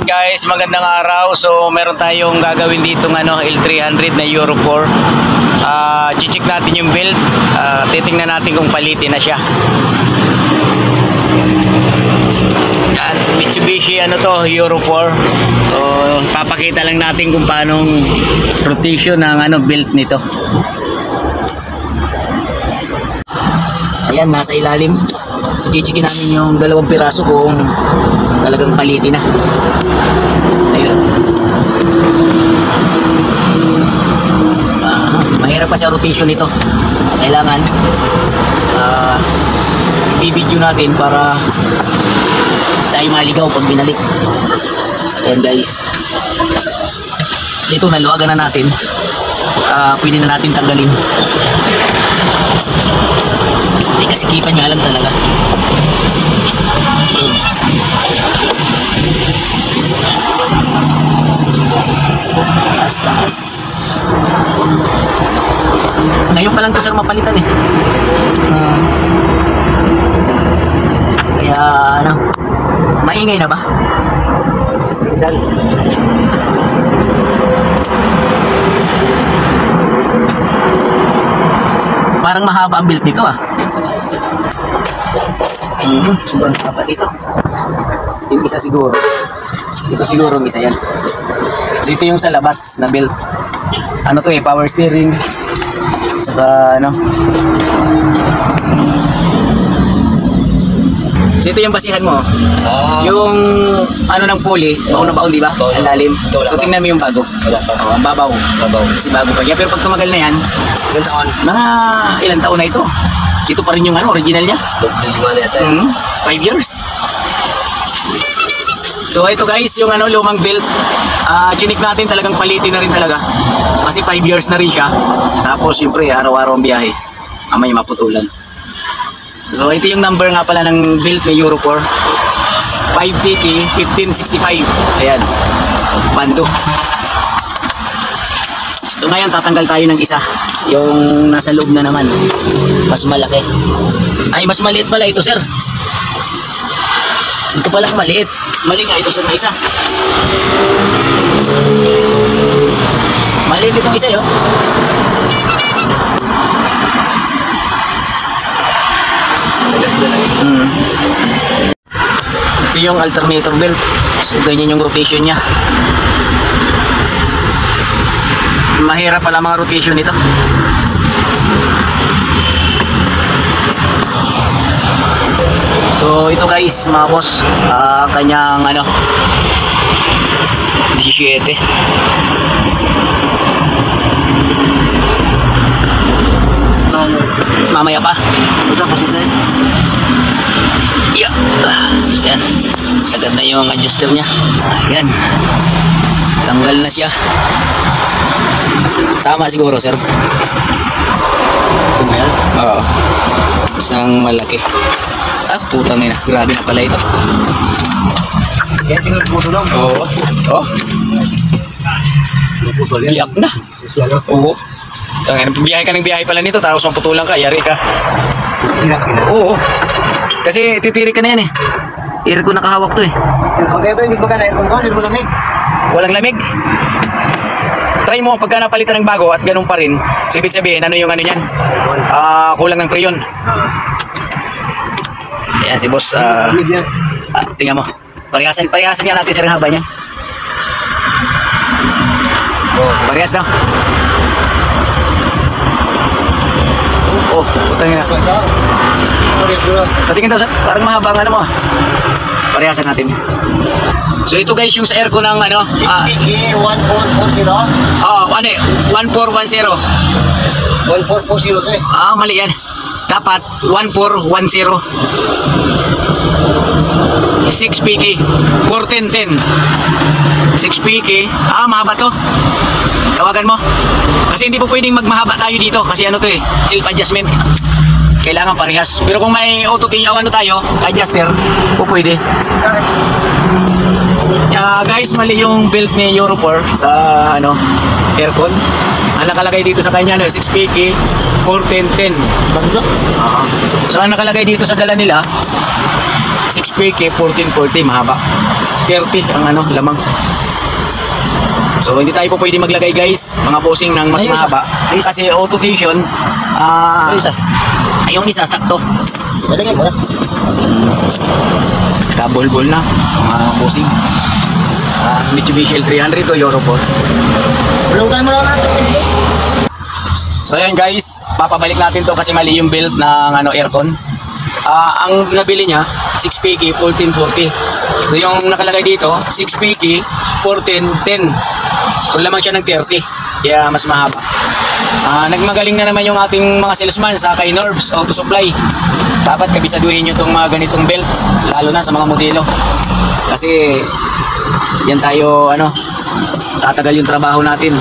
Guys, magandang araw. So meron tayong gagawin dito ng L300 na Euro 4. Check natin yung build. Titingnan natin kung palitin na siya. At Mitsubishi Euro 4. So papakita lang natin kung paano rotation ng build nito. Ayan, nasa ilalim. Chichikin namin yung 2 piraso kung talagang palitin na. Ayun. Mahirap pa sa rotation nito. Kailangan i-video natin para tayo maligaw pag binalik. Ayan guys. Dito naluagan na natin. Pwede na natin tanggalin. Kasikipan nga lang talaga. Taas. Ngayon pa lang to sir mapalitan eh. Kaya maingay na ba? Minsan. Parang mahaba ang build nito ah. Sobrang haba dito. Yung isa siguro. Ito siguro ang isa yan. Dito yung sa labas na build. Ano to eh, power steering. Saka So ito yung basihan mo. Yung ng pulley, baon na baon, di ba? Ang lalim. So tingnan mo yung bago. Ang babaw. Kasi bago pa. Pero pag tumagal na yan, ilang taon? Mga ilang taon na ito. Ito pa rin yung original niya. 5 years. So ito guys, yung lumang build. Chinik natin talagang palitin na rin talaga. Kasi 5 years na rin siya. Tapos syempre araw-araw ang biyahe. May maputulan. So ito yung number nga pala ng build ng Euro 4. 550 1565. Ayan. Bando. So ngayon tatanggal tayo ng isa. Yung nasa loob na naman. Mas malaki. Ay, mas maliit pala ito sir. Ito pala maliit. Mali nga ito sir na isa. Maliit itong isa yun. Ito yung alternator belt. So ganyan yung rotation nya. Mahirap pala mga rotation nito. So ito guys mga boss, kanyang 17. Mamaya pa. Yeah. Yan. Sagad na yung adjuster nya. Ayan. Tanggal na siya. Tama siguro sir. Oo. Isang malaki. Putang ina. Grabe na pala ito. Kaya tingnan puto lang. Oo. Oh. Putol yan. Biyak na. Oo. Biyahe ka ng biyahe pala nito. Tapos maputulang ka. Yari ka. Oo. Kasi titirik ka na yan eh. Aircon nakahawak to eh. Aircon ito. Hindi ba ka na aircon ko? Hindi mo lamig. Walang lamig. Try mo pagka napalitan ng bago at ganun pa rin. So, ibig sabihin yung niyan. Kulang ng preyon. Ayan si boss. Tingnan mo. Parihasan nga natin sir haba niya. Parehas na. Putang ina. Patingin daw sir. Parang mahaba ang mo. Parihasan natin. So ito guys yung sa aircon ng 6PK 1440. 1410. 1440 to eh. Mali yan. Dapat 1410. 6PK 1410. 6PK. Mahaba to. Tawagan mo. Kasi hindi po pwedeng magmahaba tayo dito kasi to eh, self adjustment. Kailangan parehas. Pero kung may auto tayo, adjuster, po pwede. Guys, mali yung build ni Euro 4 sa aircon. Ang nakalagay dito sa kanya 6PK 1410. Bando? So ang nakalagay dito sa dala nila 6 PK 1440 mahaba. 30 ang ano lamang. So hindi tayo po pwede maglagay guys mga bossing ng mas mahaba kasi auto tension yung isa sakto. Padagay mo na. Double na mga bossing. Mitsubishi L300 to Euro 4. Ulungkan mo na natin. So ayan guys, papabalik natin to kasi mali yung build ng ano aircon. Ang nabili niya 6 PK 1440. So yung nakalagay dito 6 PK 1410. So lamang siya ng 30. Kaya mas mahaba. Nagmagaling na naman yung ating mga salesman sa kay Nerves Auto Supply. Dapat kabisaduhin nyo itong mga ganitong belt, lalo na sa mga modelo. Kasi yan tayo tatagal yung trabaho natin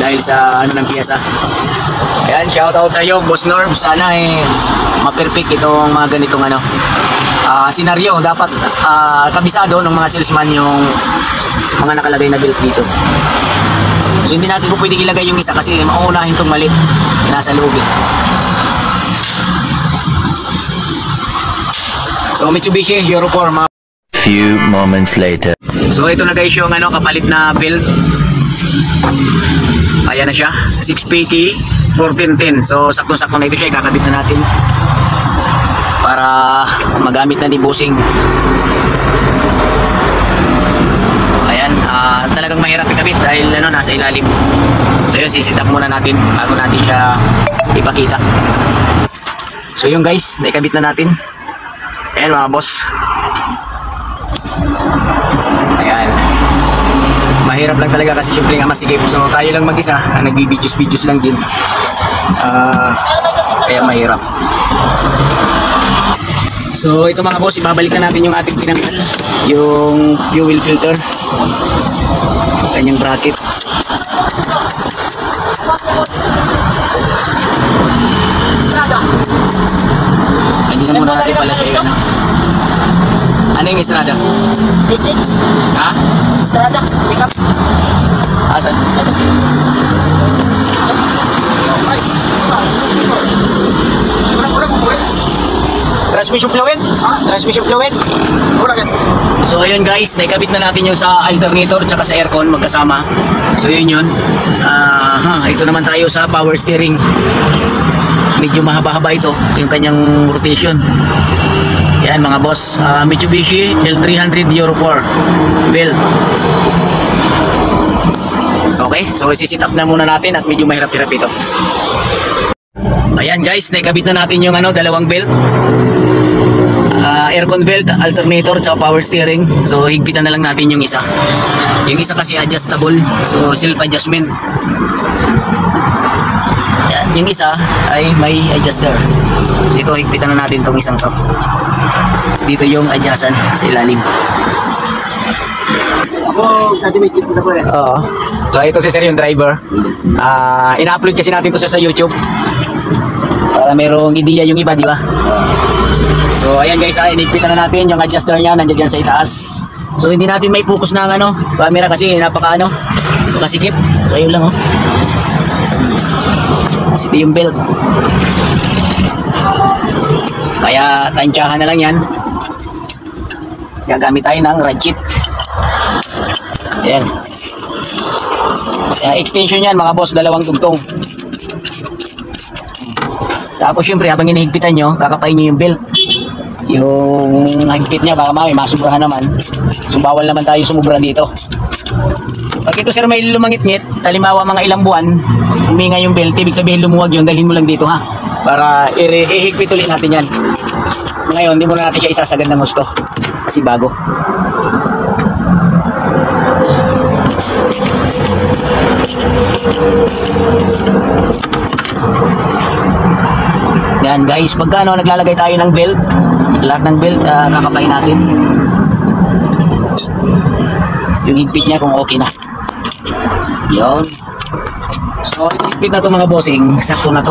dahil sa ng piyesa. Ayan, shout out sa iyo Boss Nerves. Sana ma-perfect itong mga ganitong senaryo. Dapat kabisado ng mga salesman yung mga nakalagay na belt dito. So hindi natin po pwedeng ilagay yung isa kasi mauunahin itong mali nasa loob. So Mitsubishi Euro 4 mga few moments later. So ito na guys yung kapalit na belt. Ayan na siya, 6 PK 1410. So saktong-sakto na ito siya, ikakabit na natin para magamit na ni Bossing. Ayan, talagang mahirap ikabit dahil nasa ilalim. So yun, sisitap muna natin bago natin siya ipakita. So yun guys, naikabit na natin. Ayan mga boss. Ayan. Mahirap lang talaga kasi syempre nga masikip. So tayo lang mag-isa, nagbi-videos lang din. Kaya mahirap. So ito mga boss, ibabalik na natin yung ating pinanggal, yung fuel filter, kanyang bracket. Hindi na muna natin pala siya. Ano yung Estrada? Ha? Estrada, pick up. Asan? Transmission fluid? Transmission fluid? So ayun guys, naikabit na natin yung sa alternator tsaka sa aircon magkasama. So yun. Ito naman tayo sa power steering. Medyo mahaba-haba ito, yung kanyang rotation. Yan mga boss, Mitsubishi L300 Euro 4 belt. Okay, so isisit up na muna natin at medyo mahirap-hirap ito. Ayan guys, naikabit na natin yung dalawang belt. Aircon belt, alternator, tsaka power steering. So higpitan na lang natin yung isa. Yung isa kasi adjustable, so self adjustment. Yan, yung isa ay may adjuster. So ito, higpitan na natin tong isang to. Dito yung adjustan sa ilalim. Ako, dati may kit na po eh. Oo. So ito si sir yung driver. Ina-upload kasi natin to sa YouTube para merong ideya yung iba, di ba? So ayan guys, inigpitan na natin yung adjuster niya, nandiyan sa itaas. So hindi natin may focus ng camera kasi napaka masikip. So ayun lang ito yung belt. Kaya tansyahan na lang yan. Gagamit tayo ng ratchet. Ayan. Extension yan mga boss, dalawang tugtong. Tapos syempre habang inihigpitan nyo, kakapain nyo yung belt. Yung higpit niya baka masubrahan naman. So bawal naman tayo sumubra dito. Pag ito sir may lumangit-ngit, halimbawa mga ilang buwan, huminga yung belt, ibig sabihin lumuwag yun, dalhin mo lang dito ha. Para ihigpit ulit natin yan. Ngayon, hindi muna natin siya isasagad ng gusto. Kasi bago. Yan guys, pagka naglalagay tayo ng belt, lahat ng belt kakapain natin yung higpit niya kung okay na. Yun. So yung higpit na to mga bossing, sakto na to.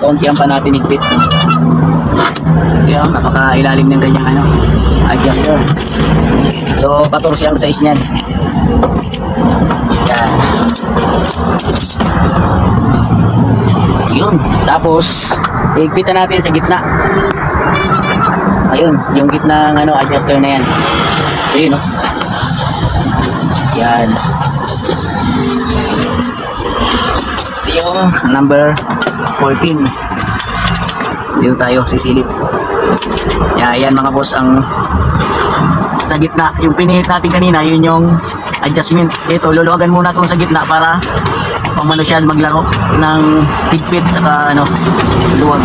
Kauntihan pa natin higpit. Yan, napaka-ilalim ng ganyang adjuster. So 14 ang size niyan. Yan. Yun. Tapos Iigpitan natin sa gitna. Ayun, yung gitna ng adjuster na yan. Ayun, no? Yan. Ito yung number 14. Dito tayo sisilip. Yan mga boss, ang sa gitna, yung pinihit natin kanina, yun yung adjustment. Ito, luluwagan muna itong sa gitna para pamano siya maglaro ng higpit saka luwag.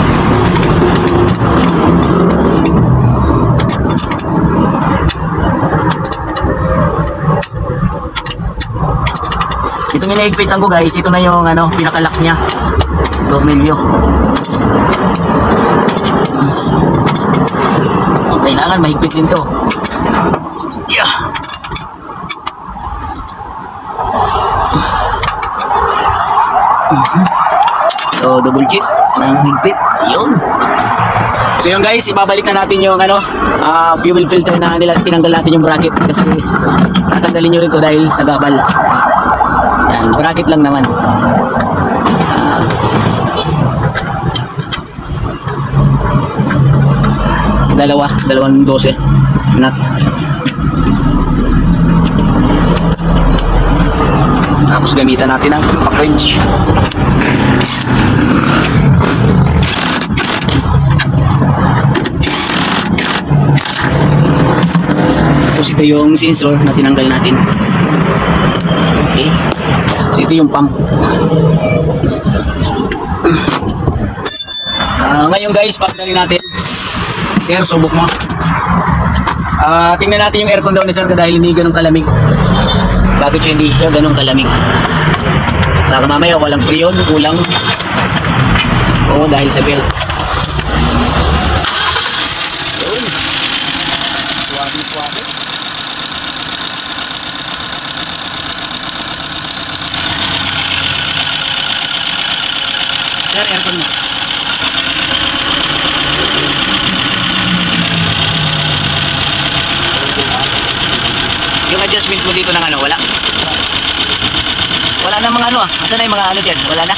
Itong ina-higpitan ko guys, ito na yung pinakalock niya, tornilyo. Kailangan mahigpit din to. Yeah. So double check ng higpit. Yun. So yun guys, ibabalik na natin yung fuel filter na tinanggal natin yung bracket kasi tatanggalin nyo rin to dahil sa gabal. Yan, bracket lang naman. Dalawang 12 nut. Tapos gamitan natin ang pack wrench. Tapos ito yung sensor na tinanggal natin. Okay. So ito yung pump. Ngayon guys, pagdali natin. Sir, subok mo. Tingnan natin yung aircon daw ni Sir dahil hindi ganun kalamig. Bakit siya hindi siya ganun kalamig? Baka mamaya walang freon, kulang. Oo, dahil sa belt. Yun. Suwabe. Sir, aircon mo. Yung adjustment mo dito ng wala? Wala na mga asan na yung mga dyan? Wala na?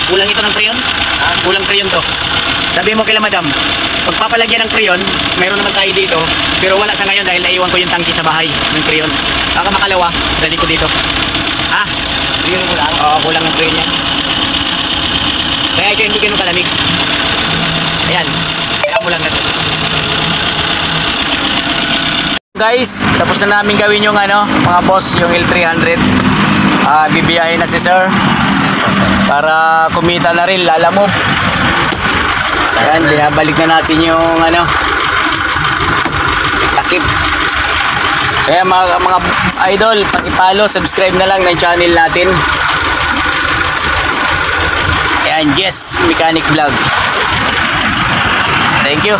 Kulang ito ng freon? Kulang freon to. Sabi mo kila madam, pagpapalagyan ng freon, mayroon naman tayo dito, pero wala sa ngayon dahil naiwan ko yung tangki sa bahay ng freon. Baka makalawa, dali ko dito. Freon mo lang? Oo, kulang ng freon yan. Kaya ito hindi ganun kalamig. Ayan, kaya mo lang na to. Guys, tapos na namin gawin yung mga boss, yung L300. Bibiyahin na si Sir para kumita na rin, lalamove. Ayan, binabalik na natin yung takip. Kaya mga idol, pag-follow, subscribe na lang ng channel natin. Ayan, Jess Mechanic Vlog. Thank you.